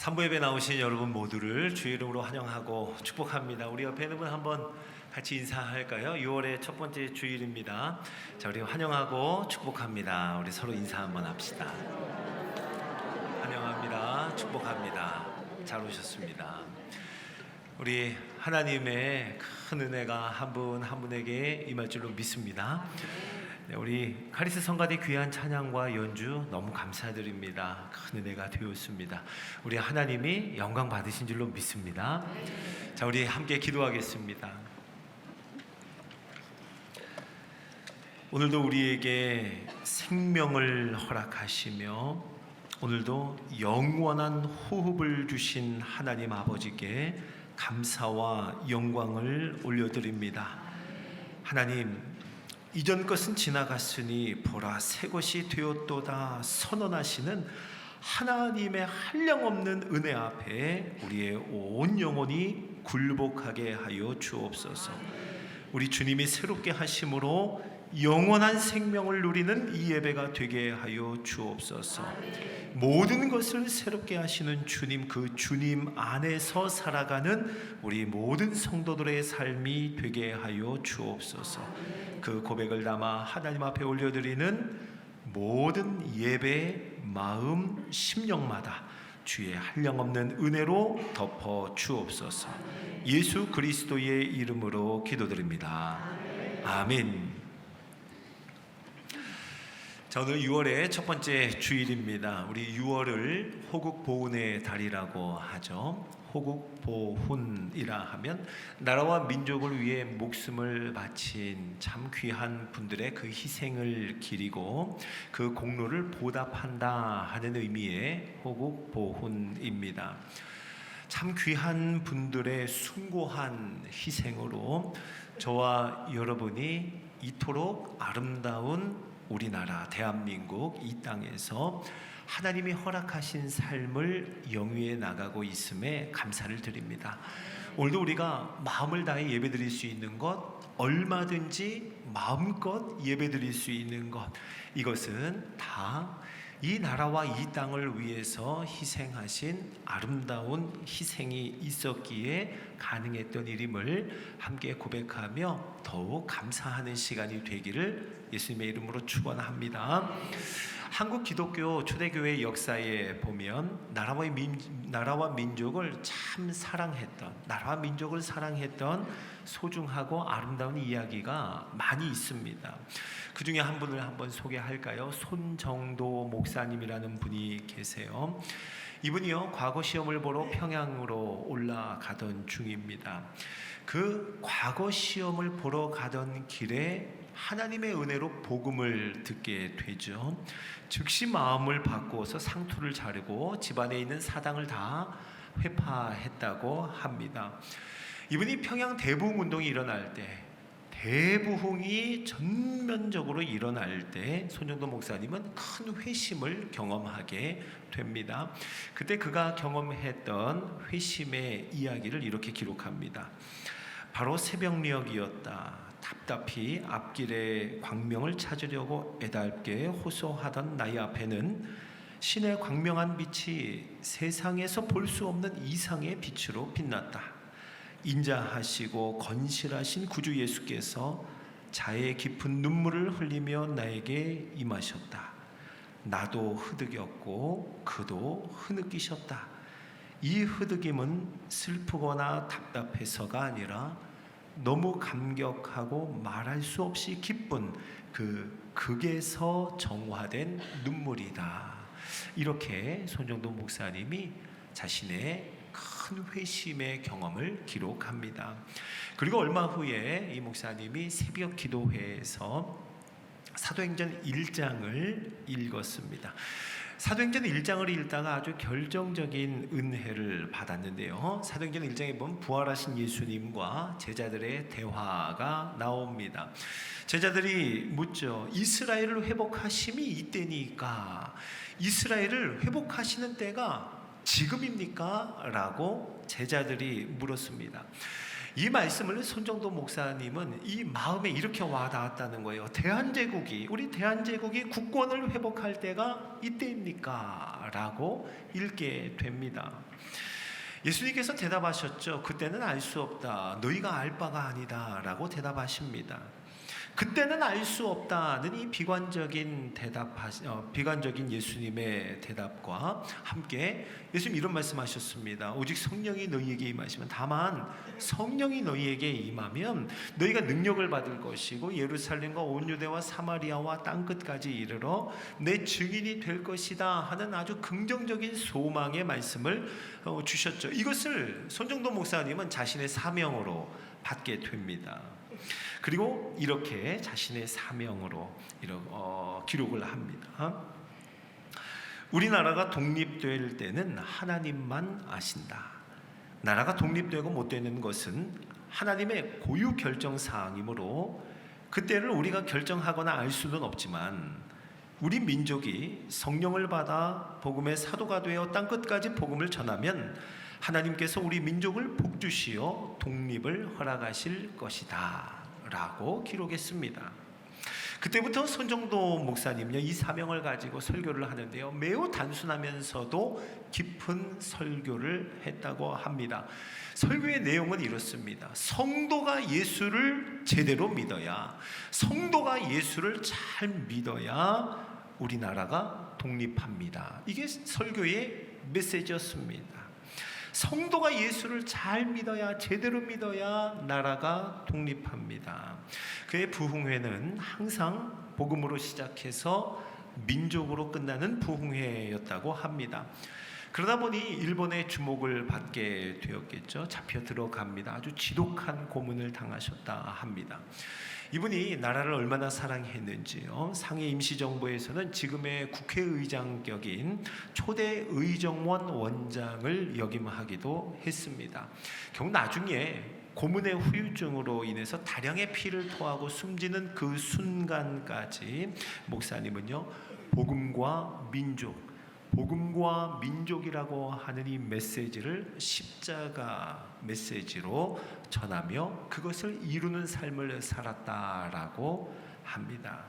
산부 예배 나오신 여러분 모두를 주의 이름으로 환영하고 축복합니다. 우리 옆에 있는 분 한번 같이 인사할까요? 6월의 첫 번째 주일입니다. 자, 우리 환영하고 축복합니다. 우리 서로 인사 한번 합시다. 환영합니다. 축복합니다. 잘 오셨습니다. 우리 하나님의 큰 은혜가 한 분 한 분에게 임할 줄로 믿습니다. 네, 우리 카리스 성가대 귀한 찬양과 연주 너무 감사드립니다. 큰 은혜가 되었습니다. 우리 하나님이 영광 받으신 줄로 믿습니다. 자, 우리 함께 기도하겠습니다. 오늘도 우리에게 생명을 허락하시며 오늘도 영원한 호흡을 주신 하나님 아버지께 감사와 영광을 올려드립니다. 하나님, 이전 것은 지나갔으니 보라 새 것이 되었도다 선언하시는 하나님의 한량없는 은혜 앞에 우리의 온 영혼이 굴복하게 하여 주옵소서. 우리 주님이 새롭게 하심으로 영원한 생명을 누리는 이 예배가 되게 하여 주옵소서. 모든 것을 새롭게 하시는 주님, 그 주님 안에서 살아가는 우리 모든 성도들의 삶이 되게 하여 주옵소서. 그 고백을 담아 하나님 앞에 올려드리는 모든 예배, 마음, 심령마다 주의 한량없는 은혜로 덮어 주옵소서. 예수 그리스도의 이름으로 기도드립니다. 아멘. 자, 오늘 6월의 첫 번째 주일입니다. 우리 6월을 호국보훈의 달이라고 하죠. 호국보훈이라 하면 나라와 민족을 위해 목숨을 바친 참 귀한 분들의 그 희생을 기리고 그 공로를 보답한다 하는 의미의 호국보훈입니다. 참 귀한 분들의 숭고한 희생으로 저와 여러분이 이토록 아름다운 우리나라 대한민국 이 땅에서 하나님이 허락하신 삶을 영위해 나가고 있음에 감사를 드립니다. 오늘도 우리가 마음을 다해 예배드릴 수 있는 것, 얼마든지 마음껏 예배드릴 수 있는 것, 이것은 다 이 나라와 이 땅을 위해서 희생하신 아름다운 희생이 있었기에 가능했던 일임을 함께 고백하며 더욱 감사하는 시간이 되기를 예수님의 이름으로 축원합니다. 한국 기독교 초대교회 역사에 보면 나라와 민족을 참 사랑했던, 나라와 민족을 사랑했던 소중하고 아름다운 이야기가 많이 있습니다. 그 중에 한 분을 한번 소개할까요? 손정도 목사님이라는 분이 계세요. 이분이요, 과거 시험을 보러 평양으로 올라가던 중입니다. 그 과거 시험을 보러 가던 길에 하나님의 은혜로 복음을 듣게 되죠. 즉시 마음을 바꾸어서 상투를 자르고 집안에 있는 사당을 다 회파했다고 합니다. 이분이 평양 대부흥운동이 일어날 때, 대부흥이 전면적으로 일어날 때 손정도 목사님은 큰 회심을 경험하게 됩니다. 그때 그가 경험했던 회심의 이야기를 이렇게 기록합니다. 바로 새벽녘이었다. 답답히 앞길의 광명을 찾으려고 애달게 호소하던 나의 앞에는 신의 광명한 빛이 세상에서 볼 수 없는 이상의 빛으로 빛났다. 인자하시고 건실하신 구주 예수께서 자의 깊은 눈물을 흘리며 나에게 임하셨다. 나도 흐득였고 그도 흐느끼셨다. 이 흐득임은 슬프거나 답답해서가 아니라 너무 감격하고 말할 수 없이 기쁜 그 극에서 정화된 눈물이다. 이렇게 손정도 목사님이 자신의 큰 회심의 경험을 기록합니다. 그리고 얼마 후에 이 목사님이 새벽 기도회에서 사도행전 1장을 읽었습니다. 사도행전 1장을 읽다가 아주 결정적인 은혜를 받았는데요. 사도행전 1장에 보면 부활하신 예수님과 제자들의 대화가 나옵니다. 제자들이 묻죠. 이스라엘을 회복하심이 이때니까 이스라엘을 회복하시는 때가 지금입니까? 라고 제자들이 물었습니다. 이 말씀을 손정도 목사님은 이 마음에 이렇게 와닿았다는 거예요. 우리 대한제국이 국권을 회복할 때가 이때입니까? 라고 읽게 됩니다. 예수님께서 대답하셨죠. 그때는 알 수 없다. 너희가 알 바가 아니다. 라고 대답하십니다. 그때는 알 수 없다는 이 비관적인 예수님의 대답과 함께 예수님 이런 말씀하셨습니다. 오직 성령이 너희에게 임하시면, 다만 성령이 너희에게 임하면 너희가 능력을 받을 것이고 예루살렘과 온 유대와 사마리아와 땅끝까지 이르러 내 증인이 될 것이다 하는 아주 긍정적인 소망의 말씀을 주셨죠. 이것을 손정도 목사님은 자신의 사명으로 받게 됩니다. 그리고 이렇게 자신의 사명으로 기록을 합니다. 우리나라가 독립될 때는 하나님만 아신다. 나라가 독립되고 못 되는 것은 하나님의 고유 결정 사항이므로 그때를 우리가 결정하거나 알 수는 없지만, 우리 민족이 성령을 받아 복음의 사도가 되어 땅끝까지 복음을 전하면 하나님께서 우리 민족을 복주시어 독립을 허락하실 것이다 라고 기록했습니다. 그때부터 손정도 목사님은요, 이 사명을 가지고 설교를 하는데요, 매우 단순하면서도 깊은 설교를 했다고 합니다. 설교의 내용은 이렇습니다. 성도가 예수를 제대로 믿어야, 성도가 예수를 잘 믿어야 우리나라가 독립합니다. 이게 설교의 메시지였습니다. 성도가 예수를 잘 믿어야, 제대로 믿어야 나라가 독립합니다. 그의 부흥회는 항상 복음으로 시작해서 민족으로 끝나는 부흥회였다고 합니다. 그러다 보니 일본의 주목을 받게 되었겠죠. 잡혀 들어갑니다. 아주 지독한 고문을 당하셨다 합니다. 이분이 나라를 얼마나 사랑했는지요. 상해 임시정부에서는 지금의 국회의장격인 초대 의정원 원장을 역임하기도 했습니다. 결국 나중에 고문의 후유증으로 인해서 다량의 피를 토하고 숨지는 그 순간까지 목사님은요, 복음과 민족이라고 하는 이 메시지를 십자가 메시지로 전하며 그것을 이루는 삶을 살았다라고 합니다.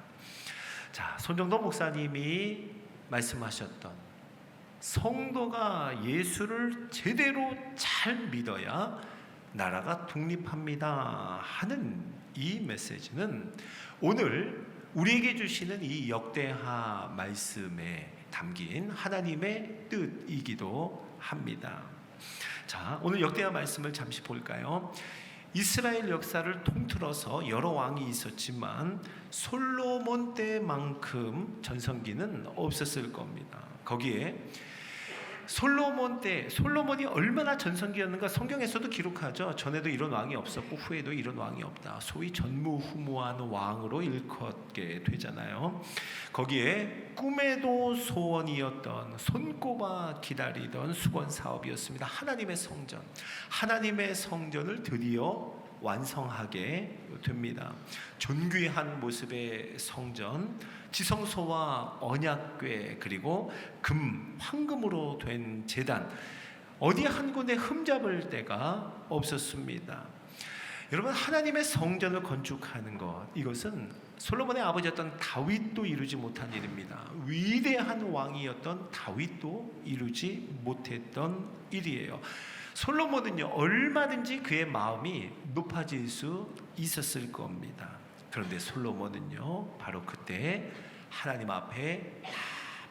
자, 손정도 목사님이 말씀하셨던 성도가 예수를 제대로 잘 믿어야 나라가 독립합니다 하는 이 메시지는 오늘 우리에게 주시는 이 역대하 말씀에 담긴 하나님의 뜻이기도 합니다. 자, 오늘 역대하 말씀을 잠시 볼까요? 이스라엘 역사를 통틀어서 여러 왕이 있었지만 솔로몬 때만큼 전성기는 없었을 겁니다. 거기에 솔로몬이 얼마나 전성기였는가 성경에서도 기록하죠. 전에도 이런 왕이 없었고 후에도 이런 왕이 없다. 소위 전무후무한 왕으로 일컫게 되잖아요. 거기에 꿈에도 소원이었던, 손꼽아 기다리던 수건 사업이었습니다. 하나님의 성전을 드디어 완성하게 됩니다. 존귀한 모습의 성전, 지성소와 언약궤, 그리고 황금으로 된 제단, 어디 한 군데 흠잡을 데가 없었습니다. 여러분, 하나님의 성전을 건축하는 것, 이것은 솔로몬의 아버지였던 다윗도 이루지 못한 일입니다. 위대한 왕이었던 다윗도 이루지 못했던 일이에요. 솔로몬은요, 얼마든지 그의 마음이 높아질 수 있었을 겁니다. 그런데 솔로몬은요, 바로 그때 하나님 앞에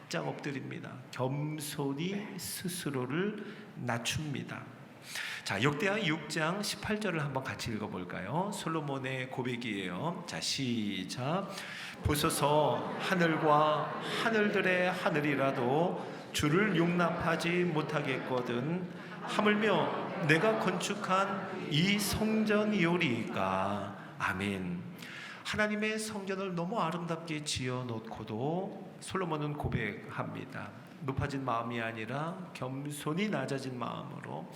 납작 엎드립니다. 겸손히 스스로를 낮춥니다. 자, 역대하 6장 18절을 한번 같이 읽어볼까요? 솔로몬의 고백이에요. 자, 시작. 보소서, 하늘과 하늘들의 하늘이라도 주를 용납하지 못하겠거든 하물며 내가 건축한 이 성전이오리이까. 아멘. 하나님의 성전을 너무 아름답게 지어놓고도 솔로몬은 고백합니다. 높아진 마음이 아니라 겸손히 낮아진 마음으로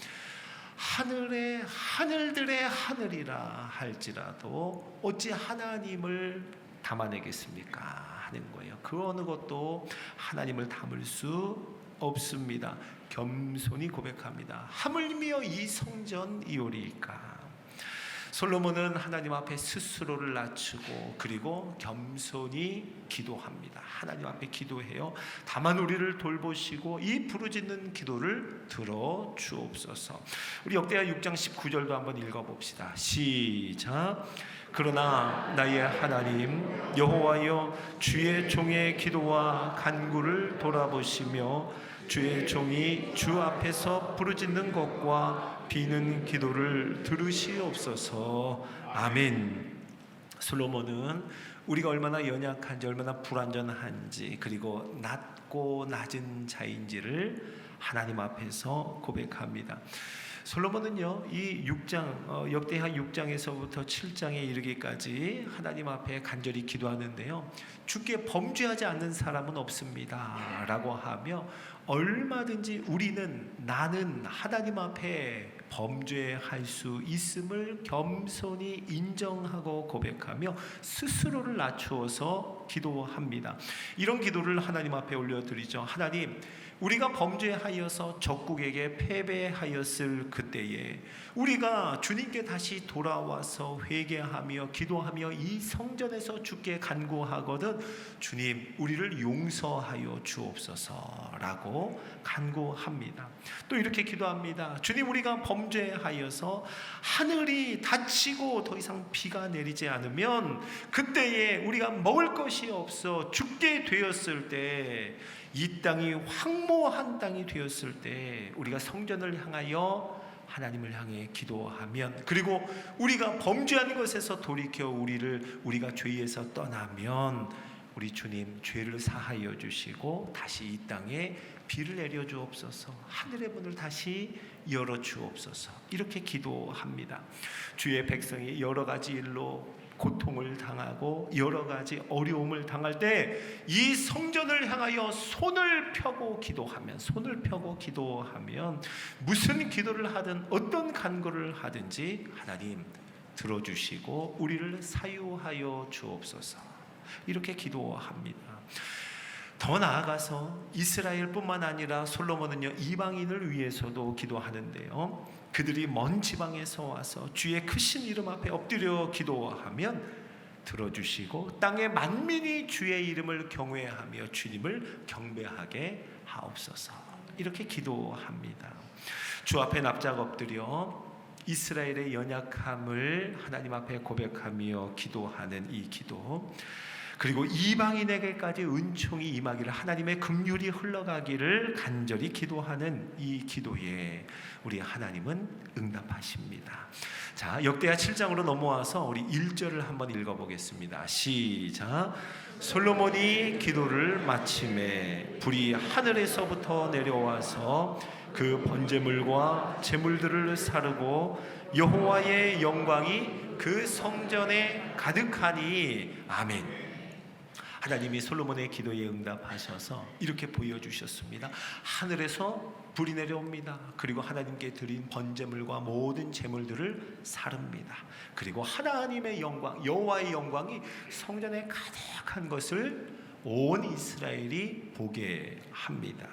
하늘들의 하늘이라 할지라도 어찌 하나님을 담아내겠습니까 하는 거예요. 그 어느 것도 하나님을 담을 수 없습니다. 겸손히 고백합니다. 하물며 이 성전이오리이까. 솔로몬은 하나님 앞에 스스로를 낮추고 그리고 겸손히 기도합니다. 하나님 앞에 기도해요. 다만 우리를 돌보시고 이 부르짖는 기도를 들어 주옵소서. 우리 역대하 6장 19절도 한번 읽어봅시다. 시작. 그러나 나의 하나님 여호와여, 주의 종의 기도와 간구를 돌아보시며 주의 종이 주 앞에서 부르짖는 것과 비는 기도를 들으시옵소서. 아멘. 솔로몬은 우리가 얼마나 연약한지, 얼마나 불완전한지, 그리고 낮고 낮은 자인지를 하나님 앞에서 고백합니다. 솔로몬은요, 이 6장, 역대하 6장에서부터 7장에 이르기까지 하나님 앞에 간절히 기도하는데요, 주께 범죄하지 않는 사람은 없습니다 라고 하며, 얼마든지 나는 하나님 앞에 범죄할 수 있음을 겸손히 인정하고 고백하며 스스로를 낮추어서 기도합니다. 이런 기도를 하나님 앞에 올려드리죠. 하나님, 우리가 범죄하여서 적국에게 패배하였을 그때에 우리가 주님께 다시 돌아와서 회개하며 기도하며 이 성전에서 주께 간구하거든 주님, 우리를 용서하여 주옵소서라고 간구합니다. 또 이렇게 기도합니다. 주님, 우리가 범죄하여서 하늘이 닫히고 더 이상 비가 내리지 않으면 그때에 우리가 먹을 것이 없어 죽게 되었을 때, 이 땅이 황무한 땅이 되었을 때 우리가 성전을 향하여 하나님을 향해 기도하면, 그리고 우리가 범죄한 것에서 돌이켜 우리가 죄에서 떠나면 우리 주님 죄를 사하여 주시고 다시 이 땅에 비를 내려 주옵소서, 하늘의 문을 다시 열어 주옵소서. 이렇게 기도합니다. 주의 백성이 여러 가지 일로 고통을 당하고 여러 가지 어려움을 당할 때 이 성전을 향하여 손을 펴고 기도하면 무슨 기도를 하든 어떤 간구를 하든지 하나님 들어주시고 우리를 사유하여 주옵소서. 이렇게 기도합니다. 더 나아가서 이스라엘뿐만 아니라 솔로몬은요, 이방인을 위해서도 기도하는데요, 그들이 먼 지방에서 와서 주의 크신 이름 앞에 엎드려 기도하면 들어주시고 땅의 만민이 주의 이름을 경외하며 주님을 경배하게 하옵소서. 이렇게 기도합니다. 주 앞에 납작 엎드려 이스라엘의 연약함을 하나님 앞에 고백하며 기도하는 이 기도, 그리고 이방인에게까지 은총이 임하기를, 하나님의 긍휼이 흘러가기를 간절히 기도하는 이 기도에 우리 하나님은 응답하십니다. 자, 역대하 7장으로 넘어와서 우리 1절을 한번 읽어보겠습니다. 시작. 솔로몬이 기도를 마침에 불이 하늘에서부터 내려와서 그 번제물과 제물들을 사르고 여호와의 영광이 그 성전에 가득하니. 아멘. 하나님이 솔로몬의 기도에 응답하셔서 이렇게 보여주셨습니다. 하늘에서 불이 내려옵니다. 그리고 하나님께 드린 번제물과 모든 제물들을 사릅니다. 그리고 하나님의 영광, 여호와의 영광이 성전에 가득한 것을 온 이스라엘이 보게 합니다.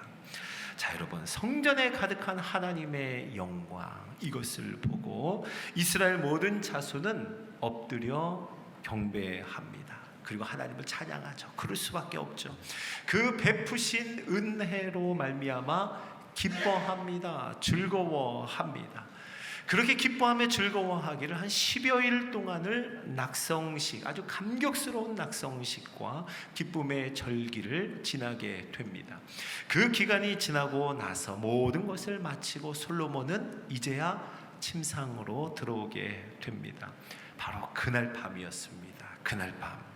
자, 여러분, 성전에 가득한 하나님의 영광, 이것을 보고 이스라엘 모든 자손은 엎드려 경배합니다. 그리고 하나님을 찬양하죠. 그럴 수밖에 없죠. 그 베푸신 은혜로 말미암아 기뻐합니다. 즐거워합니다. 그렇게 기뻐하며 즐거워하기를 한 10여일 동안을 낙성식, 아주 감격스러운 낙성식과 기쁨의 절기를 지나게 됩니다. 그 기간이 지나고 나서 모든 것을 마치고 솔로몬은 이제야 침상으로 들어오게 됩니다. 바로 그날 밤이었습니다. 그날 밤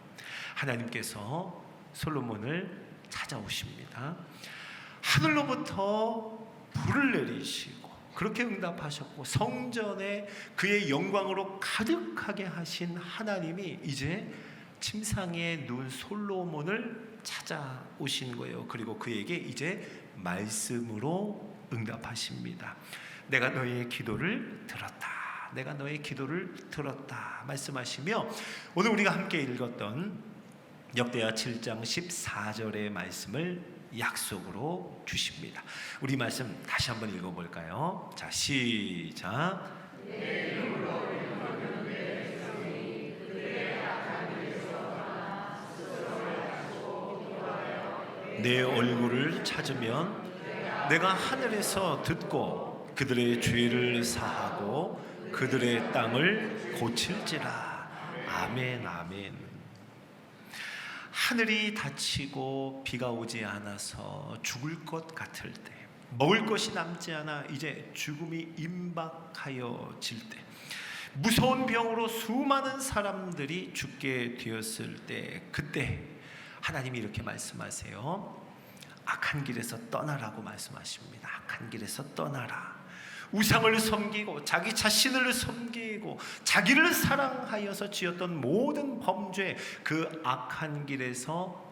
하나님께서 솔로몬을 찾아오십니다. 하늘로부터 불을 내리시고 그렇게 응답하셨고 성전에 그의 영광으로 가득하게 하신 하나님이 이제 침상에 누운 솔로몬을 찾아오신 거예요. 그리고 그에게 이제 말씀으로 응답하십니다. 내가 너의 기도를 들었다. 내가 너의 기도를 들었다 말씀하시며, 오늘 우리가 함께 읽었던 역대하 7장 14절의 말씀을 약속으로 주십니다. 우리 말씀 다시 한번 읽어볼까요? 자, 시작. 내 이름으로 내 얼굴을 찾으면 내가 하늘에서 듣고 그들의 죄를 사하고 그들의 땅을 고칠지라. 아멘, 아멘. 하늘이 닫히고 비가 오지 않아서 죽을 것 같을 때, 먹을 것이 남지 않아 이제 죽음이 임박하여질 때, 무서운 병으로 수많은 사람들이 죽게 되었을 때, 그때 하나님이 이렇게 말씀하세요. 악한 길에서 떠나라고 말씀하십니다. 악한 길에서 떠나라. 우상을 섬기고 자기 자신을 섬기고 자기를 사랑하여서 지었던 모든 범죄, 그 악한 길에서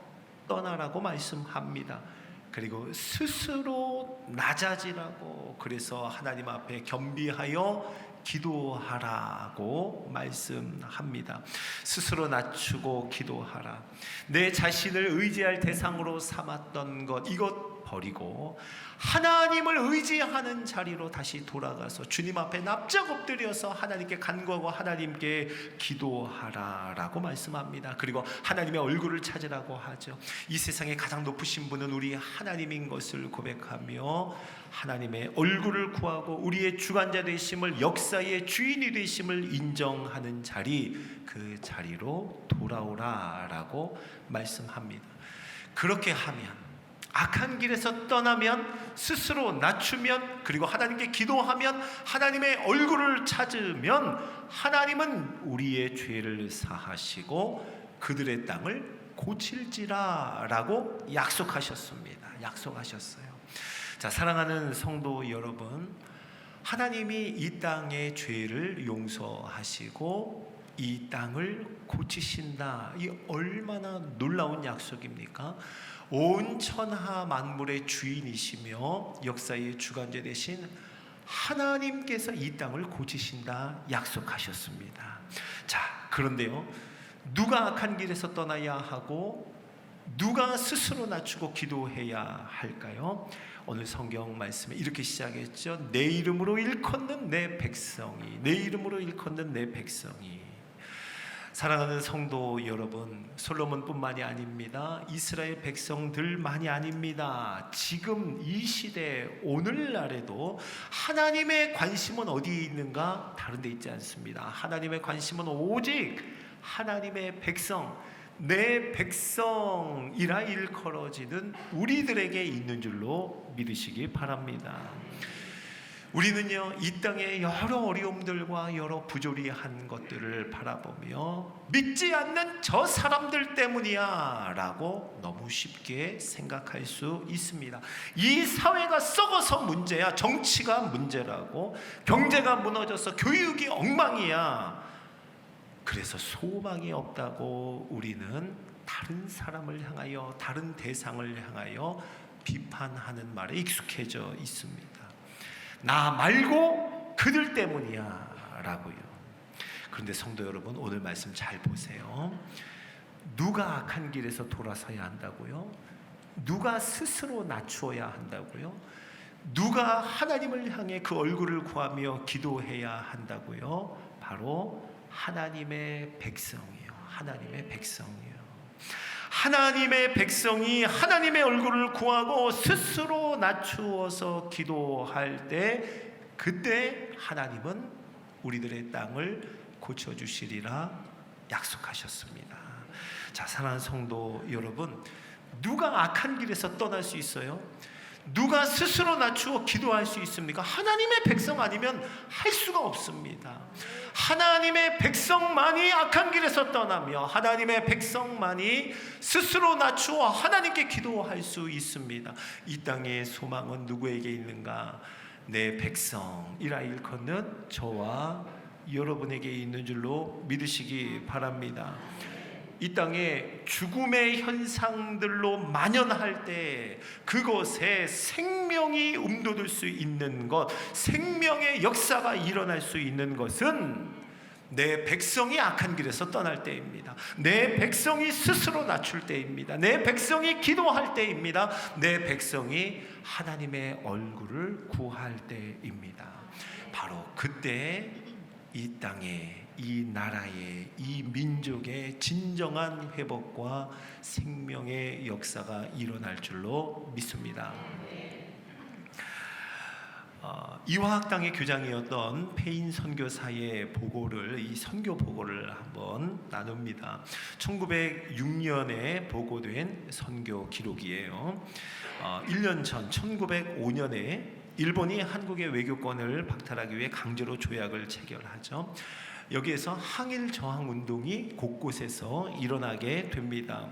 떠나라고 말씀합니다. 그리고 스스로 낮아지라고, 그래서 하나님 앞에 겸비하여 기도하라고 말씀합니다. 스스로 낮추고 기도하라. 내 자신을 의지할 대상으로 삼았던 것, 이것 버리고 하나님을 의지하는 자리로 다시 돌아가서 주님 앞에 납작 엎드려서 하나님께 간구하고 하나님께 기도하라라고 말씀합니다. 그리고 하나님의 얼굴을 찾으라고 하죠. 이 세상에 가장 높으신 분은 우리 하나님인 것을 고백하며 하나님의 얼굴을 구하고 우리의 주관자 되심을, 역사의 주인이 되심을 인정하는 자리, 그 자리로 돌아오라라고 말씀합니다. 그렇게 하면, 악한 길에서 떠나면, 스스로 낮추면, 그리고 하나님께 기도하면, 하나님의 얼굴을 찾으면 하나님은 우리의 죄를 사하시고 그들의 땅을 고칠지라라고 약속하셨습니다. 약속하셨어요. 자, 사랑하는 성도 여러분, 하나님이 이 땅의 죄를 용서하시고 이 땅을 고치신다. 이 얼마나 놀라운 약속입니까? 온 천하 만물의 주인이시며 역사의 주관자 되신 하나님께서 이 땅을 고치신다 약속하셨습니다. 자, 그런데요, 누가 악한 길에서 떠나야 하고 누가 스스로 낮추고 기도해야 할까요? 오늘 성경 말씀에 이렇게 시작했죠. 내 이름으로 일컫는 내 백성이, 내 이름으로 일컫는 내 백성이. 사랑하는 성도 여러분, 솔로몬뿐만이 아닙니다. 이스라엘 백성들만이 아닙니다. 지금 이 시대 오늘날에도 하나님의 관심은 어디에 있는가? 다른 데 있지 않습니다. 하나님의 관심은 오직 하나님의 백성, 내 백성이라 일컬어지는 우리들에게 있는 줄로 믿으시기 바랍니다. 우리는요, 이 땅의 여러 어려움들과 여러 부조리한 것들을 바라보며 믿지 않는 저 사람들 때문이야 라고 너무 쉽게 생각할 수 있습니다. 이 사회가 썩어서 문제야, 정치가 문제라고, 경제가 무너져서 교육이 엉망이야, 그래서 소망이 없다고 우리는 다른 사람을 향하여, 다른 대상을 향하여 비판하는 말에 익숙해져 있습니다. 나 말고 그들 때문이야 라고요. 그런데 성도 여러분, 오늘 말씀 잘 보세요. 누가 악한 길에서 돌아서야 한다고요? 누가 스스로 낮추어야 한다고요? 누가 하나님을 향해 그 얼굴을 구하며 기도해야 한다고요? 바로 하나님의 백성이요. 하나님의 백성이요. 하나님의 백성이 하나님의 얼굴을 구하고 스스로 낮추어서 기도할 때, 그때 하나님은 우리들의 땅을 고쳐주시리라 약속하셨습니다. 자, 사랑하는 성도 여러분, 누가 악한 길에서 떠날 수 있어요? 누가 스스로 낮추어 기도할 수 있습니까? 하나님의 백성 아니면 할 수가 없습니다. 하나님의 백성만이 악한 길에서 떠나며 하나님의 백성만이 스스로 낮추어 하나님께 기도할 수 있습니다. 이 땅의 소망은 누구에게 있는가? 내 백성이라 일컫는 저와 여러분에게 있는 줄로 믿으시기 바랍니다. 이 땅에 죽음의 현상들로 만연할 때 그것에 생명이 움돋을 수 있는 것, 생명의 역사가 일어날 수 있는 것은 내 백성이 악한 길에서 떠날 때입니다. 내 백성이 스스로 낮출 때입니다. 내 백성이 기도할 때입니다. 내 백성이 하나님의 얼굴을 구할 때입니다. 바로 그때 이 땅에 이 나라의, 이 민족의 진정한 회복과 생명의 역사가 일어날 줄로 믿습니다. 이화학당의 교장이었던 페인 선교사의 보고를, 이 선교 보고를 한번 나눕니다. 1906년에 보고된 선교 기록이에요. 1년 전 1905년에 일본이 한국의 외교권을 박탈하기 위해 강제로 조약을 체결하죠. 여기에서 항일 저항 운동이 곳곳에서 일어나게 됩니다.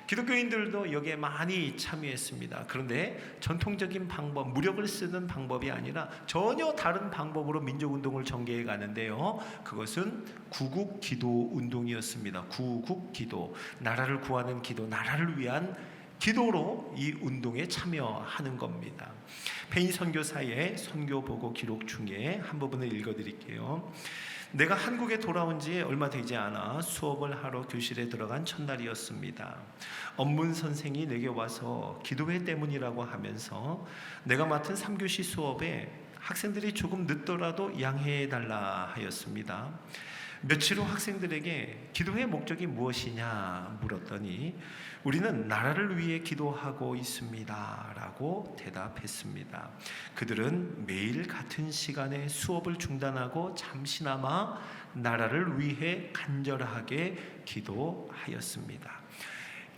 기독교인들도 여기에 많이 참여했습니다. 그런데 전통적인 방법, 무력을 쓰는 방법이 아니라 전혀 다른 방법으로 민족운동을 전개해 가는데요. 그것은 구국기도 운동이었습니다. 구국기도, 나라를 구하는 기도, 나라를 위한 기도로 이 운동에 참여하는 겁니다. 페인 선교사의 선교 보고 기록 중에 한 부분을 읽어드릴게요. 내가 한국에 돌아온 지 얼마 되지 않아 수업을 하러 교실에 들어간 첫날이었습니다. 업문 선생이 내게 와서 기도회 때문이라고 하면서 내가 맡은 3교시 수업에 학생들이 조금 늦더라도 양해해 달라 하였습니다. 며칠 후 학생들에게 기도의 목적이 무엇이냐 물었더니 우리는 나라를 위해 기도하고 있습니다 라고 대답했습니다. 그들은 매일 같은 시간에 수업을 중단하고 잠시나마 나라를 위해 간절하게 기도하였습니다.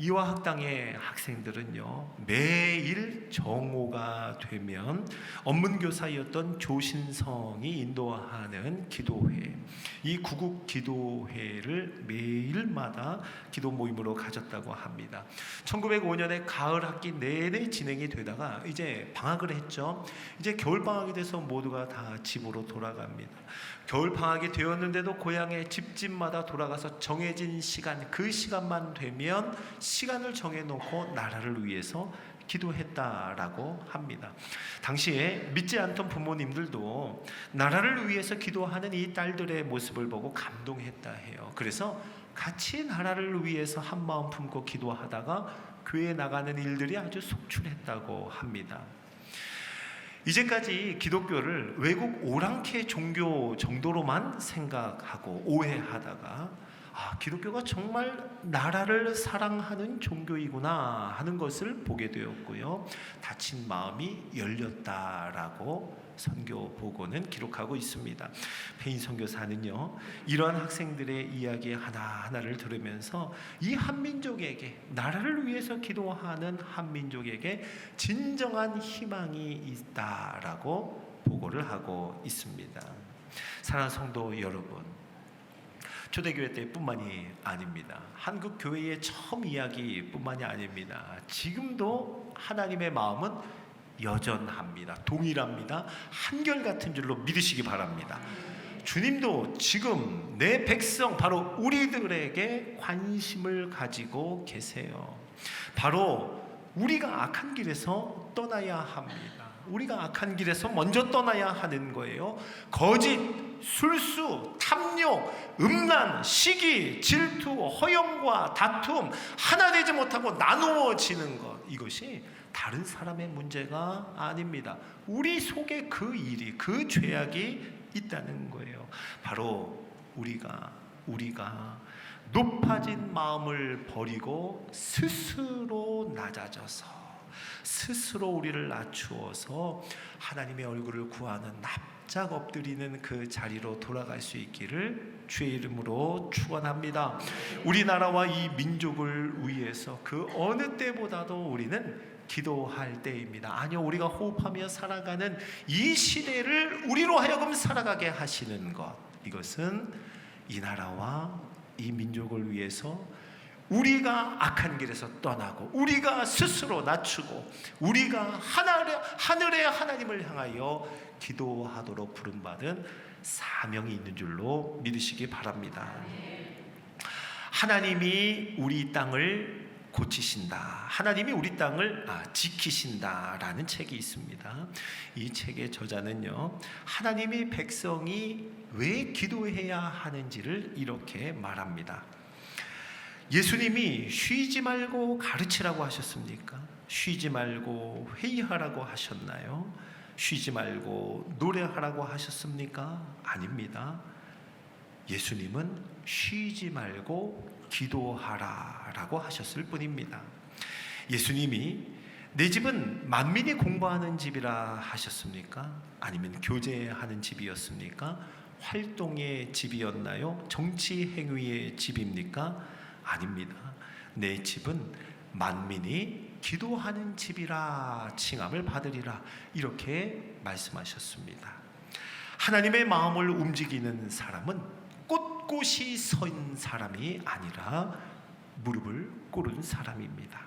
이화학당의 학생들은요, 매일 정오가 되면 업문교사였던 조신성이 인도하는 기도회, 이 구국 기도회를 매일마다 기도 모임으로 가졌다고 합니다. 1905년에 가을 학기 내내 진행이 되다가 이제 방학을 했죠. 이제 겨울 방학이 돼서 모두가 다 집으로 돌아갑니다. 겨울 방학이 되었는데도 고향의 집집마다 돌아가서 정해진 시간, 그 시간만 되면 시간을 정해놓고 나라를 위해서 기도했다라고 합니다. 당시에 믿지 않던 부모님들도 나라를 위해서 기도하는 이 딸들의 모습을 보고 감동했다 해요. 그래서 같이 나라를 위해서 한 마음 품고 기도하다가 교회에 나가는 일들이 아주 속출했다고 합니다. 이제까지 기독교를 외국 오랑캐 종교 정도로만 생각하고 오해하다가 기독교가 정말 나라를 사랑하는 종교이구나 하는 것을 보게 되었고요. 닫힌 마음이 열렸다라고 선교 보고는 기록하고 있습니다. 페인 선교사는요, 이러한 학생들의 이야기 하나하나를 들으면서 이 한민족에게, 나라를 위해서 기도하는 한민족에게 진정한 희망이 있다라고 보고를 하고 있습니다. 사랑하는 성도 여러분, 초대교회 때뿐만이 아닙니다. 한국 교회의 처음 이야기뿐만이 아닙니다. 지금도 하나님의 마음은 여전합니다. 동일합니다. 한결같은 줄로 믿으시기 바랍니다. 주님도 지금 내 백성, 바로 우리들에게 관심을 가지고 계세요. 바로 우리가 악한 길에서 떠나야 합니다. 우리가 악한 길에서 먼저 떠나야 하는 거예요. 거짓, 술수, 탐욕, 음란, 시기, 질투, 허영과 다툼, 하나 되지 못하고 나누어지는 것, 이것이 다른 사람의 문제가 아닙니다. 우리 속에 그 일이, 그 죄악이 있다는 거예요. 바로 우리가 높아진 마음을 버리고 스스로 낮아져서, 스스로 우리를 낮추어서 하나님의 얼굴을 구하는, 납작 엎드리는 그 자리로 돌아갈 수 있기를 주의 이름으로 축원합니다. 우리나라와 이 민족을 위해서 그 어느 때보다도 우리는 기도할 때입니다. 아니요, 우리가 호흡하며 살아가는 이 시대를 우리로 하여금 살아가게 하시는 것, 이것은 이 나라와 이 민족을 위해서 우리가 악한 길에서 떠나고, 우리가 스스로 낮추고, 우리가 하늘의 하나님을 향하여 기도하도록 부름받은 사명이 있는 줄로 믿으시기 바랍니다. 하나님이 우리 땅을 고치신다, 하나님이 우리 땅을 지키신다라는 책이 있습니다. 이 책의 저자는요, 하나님의 백성이 왜 기도해야 하는지를 이렇게 말합니다. 예수님이 쉬지 말고 가르치라고 하셨습니까? 쉬지 말고 회의하라고 하셨나요? 쉬지 말고 노래하라고 하셨습니까? 아닙니다. 예수님은 쉬지 말고 기도하라라고 하셨을 뿐입니다. 예수님이 내 집은 만민이 공부하는 집이라 하셨습니까? 아니면 교제하는 집이었습니까? 활동의 집이었나요? 정치 행위의 집입니까? 아닙니다. 내 집은 만민이 기도하는 집이라 칭함을 받으리라, 이렇게 말씀하셨습니다. 하나님의 마음을 움직이는 사람은 꼿꼿이 선 사람이 아니라 무릎을 꿇은 사람입니다.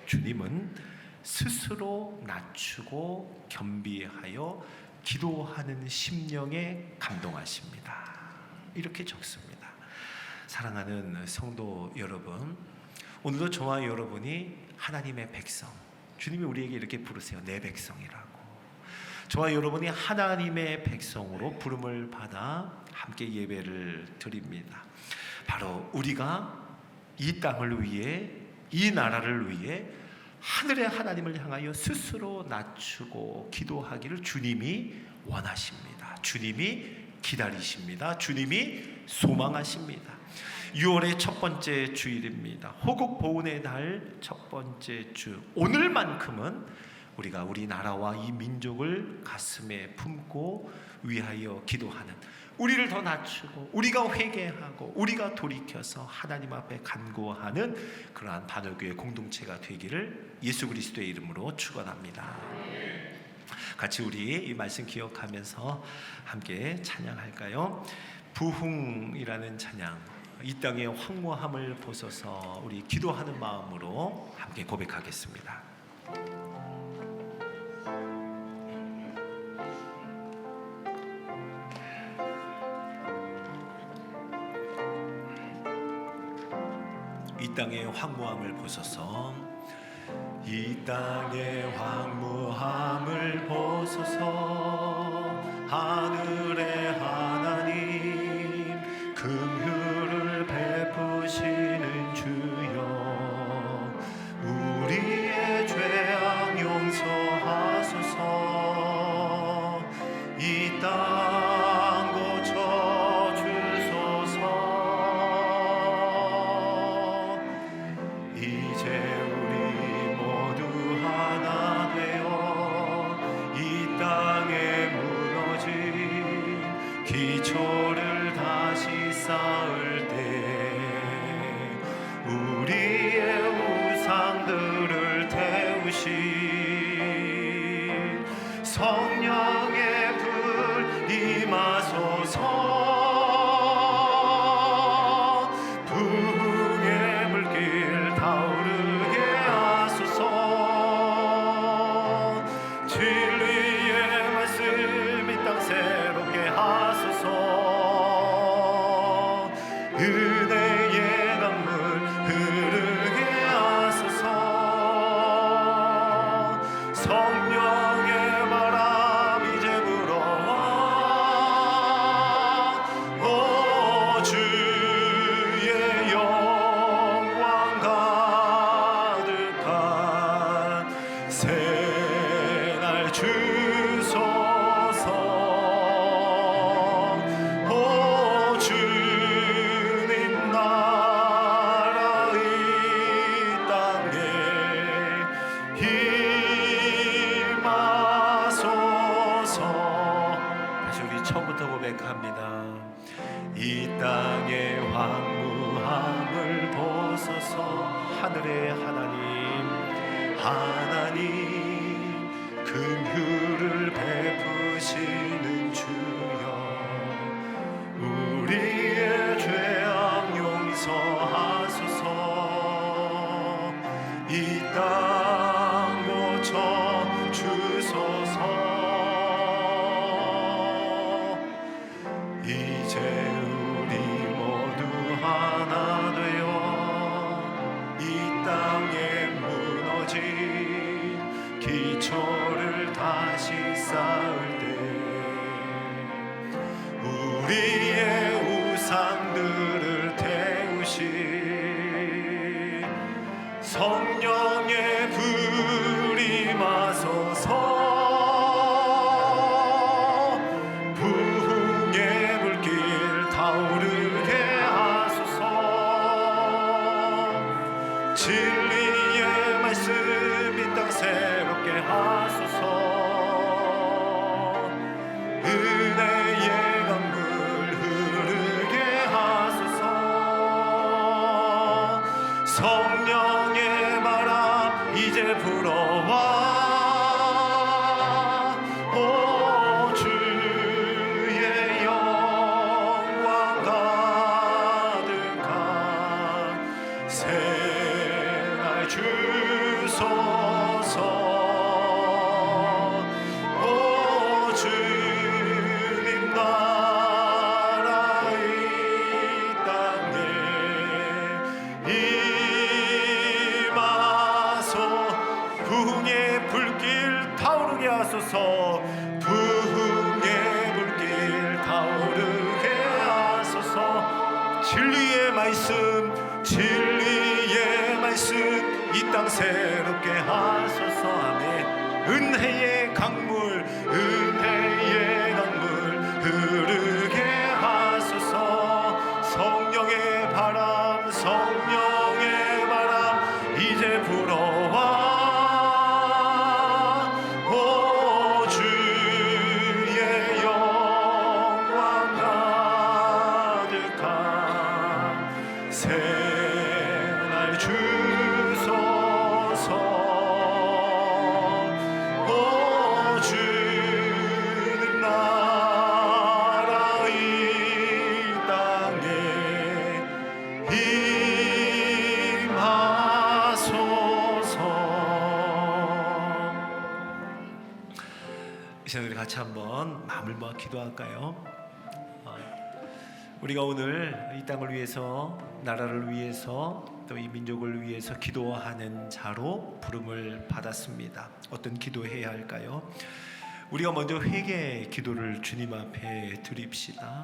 주님은 스스로 낮추고 겸비하여 기도하는 심령에 감동하십니다. 이렇게 적습니다. 사랑하는 성도 여러분, 오늘도 저와 여러분이 하나님의 백성, 주님이 우리에게 이렇게 부르세요. 내 백성이라고. 저와 여러분이 하나님의 백성으로 부름을 받아 함께 예배를 드립니다. 바로 우리가 이 땅을 위해, 이 나라를 위해 하늘의 하나님을 향하여 스스로 낮추고 기도하기를 주님이 원하십니다. 주님이 기다리십니다. 주님이 소망하십니다. 6월의 첫 번째 주일입니다. 호국 보훈의 달 첫 번째 주, 오늘만큼은 우리가 우리나라와 이 민족을 가슴에 품고 위하여 기도하는, 우리를 더 낮추고 우리가 회개하고 우리가 돌이켜서 하나님 앞에 간구하는 그러한 바늘교회 공동체가 되기를 예수 그리스도의 이름으로 축원합니다. 같이 우리 이 말씀 기억하면서 함께 찬양할까요? 부흥이라는 찬양, 이 땅의 황무함을 보소서, 우리 기도하는 마음으로 함께 고백하겠습니다. 이 땅의 황무함을 보소서, 이 땅의 황무함을 보소서. 하늘의 하나님, 긍휼을 베푸시는 주여, 우리의 죄악 용서하소서. 이 땅 고쳐 주소서. 이제 우리 모두 하나 되어 이 땅에 무너진 기초를 다시 쌓을 때 우리의 우상들을 태우신 성령의 불 임하소서. 부흥의 물길 타오르게 하소서. 진리의 말씀 이 땅 새롭게 하소서. 은혜의 강물 흐르게 하소서. 성령의 바람 이제 불어와. 오 주의 영광 가득한 새날 주소서. 오 주님 나라 이 땅에 임하소서. 다시 우리 처음부터 고백합니다. 이 땅의 황무함을 보소서. 하늘의 하나님, 하나님, 긍휼을 베푸시는 주여, 우리의 죄악 용서하소서. 이 땅 고쳐 주소서. 이제 우리 모두 하나 되어 이 땅에 무너진 기초를 다시 쌓을 때 우리의 우상들을 태우신 성령의 불 임하소서. 부흥의 물길 타오르 불어와 오 주의 영광 가득한 새날 주소서 오 주님 나라 이 땅에 임하소 부흥의 불길 타오르게 하소서 부흥의 불길 타오르게 하소서 진리의 말씀 이 땅 새롭게 하소서 아멘 은혜의 강물 흐르게 하소서 성령의 바람 이제 불어와 오 주의 영광 가득한 새날 주소서 오 주님 나라 이 땅에 임하소서. 이 시간 우리 같이 한번 마음을 모아 기도할까요? 우리가 오늘 이 땅을 위해서 나라를 위해서 또 이 민족을 위해서 기도하는 자로 부름을 받았습니다. 어떤 기도해야 할까요? 우리가 먼저 회개 기도를 주님 앞에 드립시다.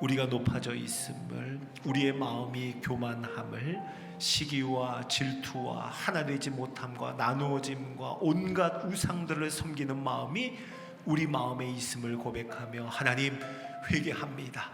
우리가 높아져 있음을 우리의 마음이 교만함을 시기와 질투와 하나 되지 못함과 나누어짐과 온갖 우상들을 섬기는 마음이 우리 마음에 있음을 고백하며 하나님 회개합니다.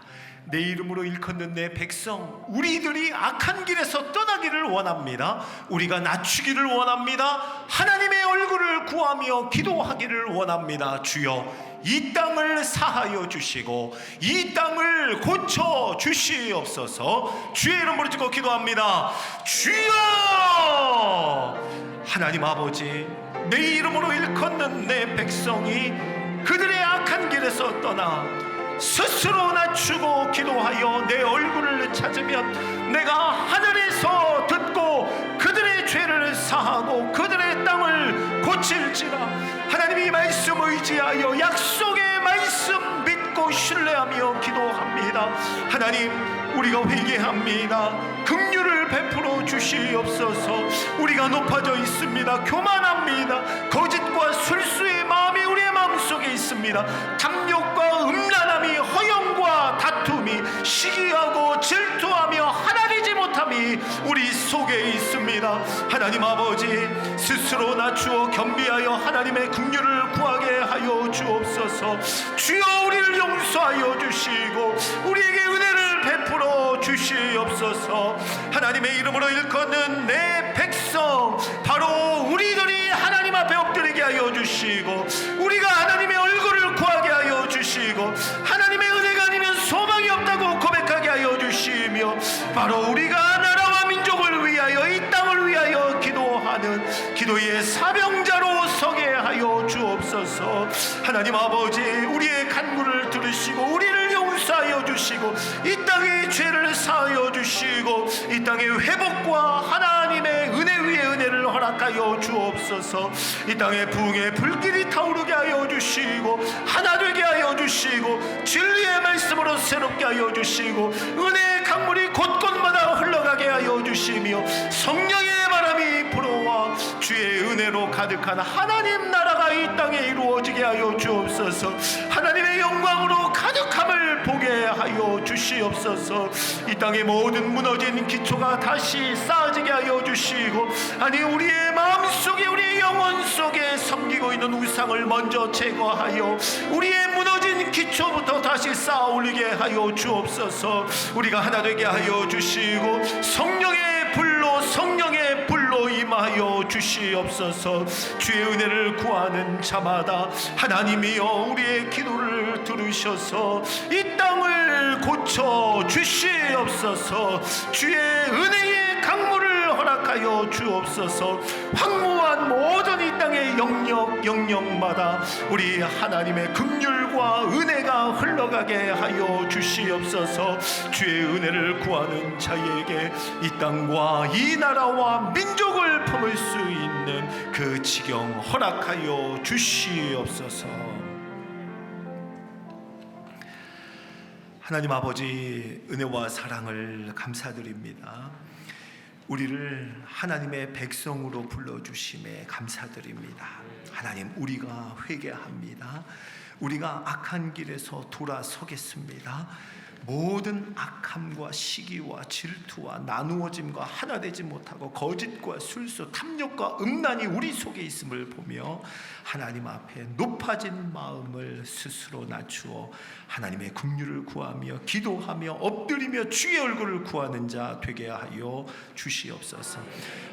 내 이름으로 일컫는 내 백성 우리들이 악한 길에서 떠나기를 원합니다. 우리가 낮추기를 원합니다. 하나님의 얼굴을 구하며 기도하기를 원합니다. 주여 이 땅을 사하여 주시고 이 땅을 고쳐 주시옵소서. 주의 이름으로 듣고 기도합니다. 주여 하나님 아버지 내 이름으로 일컫는 내 백성이 그들의 악한 길에서 떠나 스스로 낮추고 기도하여 내 얼굴을 찾으면 내가 하늘에서 듣고 그들의 죄를 사하고 그들의 땅을 고칠지라. 하나님이 말씀 의지하여 약속의 말씀 믿고 신뢰하며 기도합니다. 하나님 우리가 회개합니다. 긍휼을 베풀어 주시옵소서. 우리가 높아져 있습니다. 교만합니다. 거짓과 술수의 마음이 우리의 마음속에 있습니다. 탐욕과 음란함이 허영과 다툼이 시기하고 질투하며 하나 되지 못함이 우리 속에 있습니다. 하나님 아버지 스스로 낮추어 겸비하여 하나님의 긍휼을 구하게 하여 주옵소서. 주여 우리를 용서하여 주시고 우리에게 은혜를 베풀어 주시옵소서. 하나님의 이름으로 일컫는 내 백성 바로 우리들이 하나님 앞에 엎드리게 하여 주시고 우리가 하나님의 얼굴을 구하게 하여 주시고 하나님의 은혜가 아니면 소망이 없다고 고백하게 하여 주시며 바로 우리가 나라와 민족을 위하여 이 땅을 위하여 기도하는 기도의 사명자로 서게 하여 주옵소서. 하나님 아버지 우리의 간구를 들으시고 우리를 용서하여 주시고 이 땅의 죄를 사하여 주시고 이 땅의 회복과 하나님의 은혜 위에 은혜를 허락하여 주옵소서. 이 땅의 부흥의 불길이 타오르게 하여 주시고 하나 되게 하여 주시고 진리의 말씀으로 새롭게 하여 주시고 은혜의 강물이 곳곳마다 흘러가게 하여 주시며 성령의 바람이 불어와 주의 은혜로 가득한 하나님 나라가 이 땅에 이루어지게 하여 주옵소서. 하나님의 영광으로 가득함을 보게 하여 주시옵소서. 이 땅의 모든 무너진 기초가 다시 쌓아지게 하여 주시고 아니 우리의 마음속에 우리의 영혼 속에 섬기고 있는 우상을 먼저 제거하여 우리의 무너진 기초부터 다시 쌓아 올리게 하여 주옵소서. 우리가 하나 되게 하여 주시고 성령의 불로 임하여 주시옵소서. 주의 은혜를 구하는 자마다 하나님이여 우리의 기도를 들으셔서 이 땅을 고쳐 주시옵소서. 주의 은혜의 강물을 허락 허락하여 주옵소서. 황무한 모든 이 땅의 영역마다 우리 하나님의 긍휼과 은혜가 흘러가게 하여 주시옵소서. 주의 은혜를 구하는 자에게 이 땅과 이 나라와 민족을 품을 수 있는 그 지경 허락하여 주시옵소서. 하나님 아버지, 은혜와 사랑을 감사드립니다. 우리를 하나님의 백성으로 불러주심에 감사드립니다. 하나님, 우리가 회개합니다. 우리가 악한 길에서 돌아서겠습니다. 모든 악함과 시기와 질투와 나누어짐과 하나 되지 못하고 거짓과 술수 탐욕과 음란이 우리 속에 있음을 보며 하나님 앞에 높아진 마음을 스스로 낮추어 하나님의 긍휼을 구하며 기도하며 엎드리며 주의 얼굴을 구하는 자 되게 하여 주시옵소서.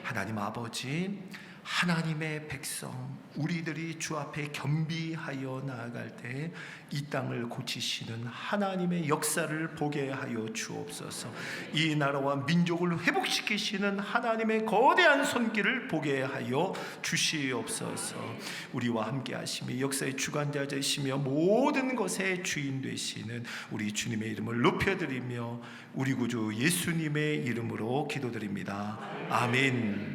하나님 아버지, 하나님의 백성 우리들이 주 앞에 겸비하여 나아갈 때 이 땅을 고치시는 하나님의 역사를 보게 하여 주옵소서. 이 나라와 민족을 회복시키시는 하나님의 거대한 손길을 보게 하여 주시옵소서. 우리와 함께 하시며 역사의 주관자 되시며 모든 것의 주인 되시는 우리 주님의 이름을 높여드리며 우리 구주 예수님의 이름으로 기도드립니다. 아멘.